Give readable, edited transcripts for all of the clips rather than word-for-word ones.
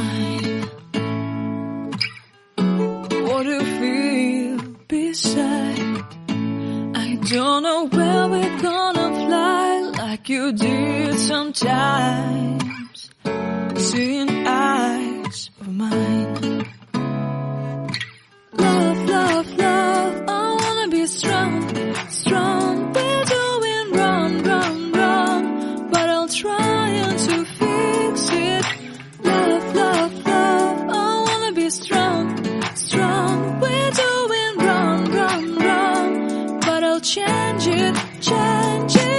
mine. What do you feel beside? I don't know where we're gonna fly like you did sometimes. Seeing eyes of mine. Love, love, love, I wanna be strong, strong. We're doing wrong, wrong, wrong, but I'll try to fix it. Love, love, love, I wanna be strong, strong. We're doing wrong, wrong, wrong, but I'll change it, change it.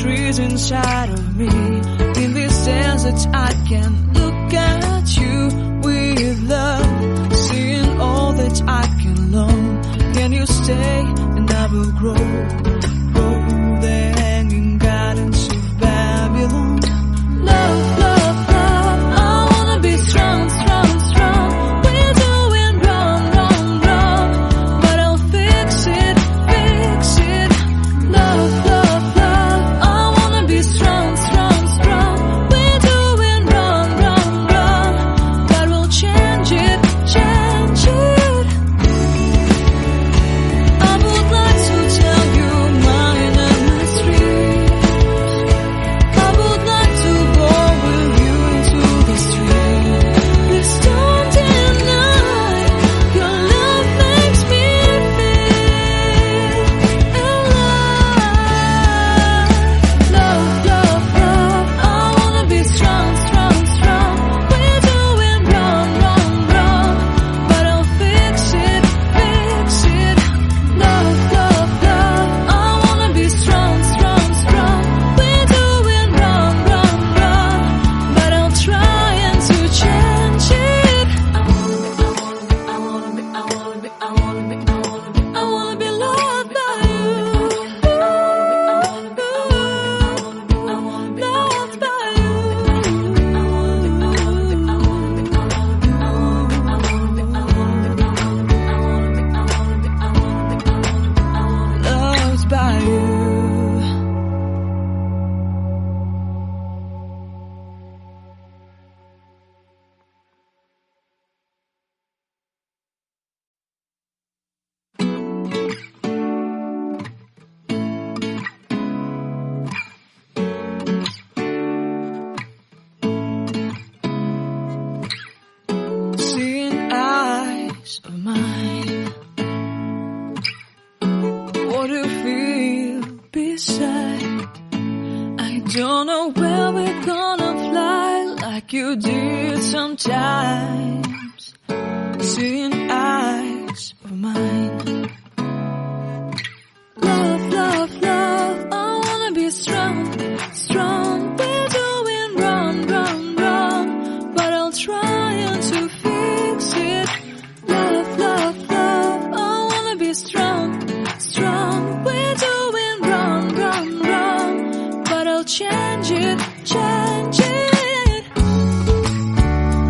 Trees inside of me. In this desert I can look at you with love. Seeing all that I can learn. Can you stay and I will grow? Grow the hanging gardens of Babylon. Love, love, love, I wanna be strong, strong, strong. We're doing wrong, wrong, wrong, but I'll fix it, fix it. Love, love, love, be strong, strong, strong. We're doing wrong, wrong, wrong, but we'll change it, change it. I would like to tell you mine and my street. I would like to go with you into the street. Please don't deny your love makes me feel alive. Love, love, love, I wanna be strong, strong, strong. We're doing wrong, wrong, wrong, but I'll fix it, fix it. Love, love, love, I wanna be strong, strong, strong. We're doing wrong, wrong, wrong, but I'll try to change it. I wanna be loved by you. Loved by you. Loved by you. Seeing eyes of mine. What do you feel beside? I don't know where we're gonna fly like you did sometimes. Seeing eyes of mine. Love, love, love, I wanna be strong, strong. We're doing wrong, wrong, wrong, but I'll try to fix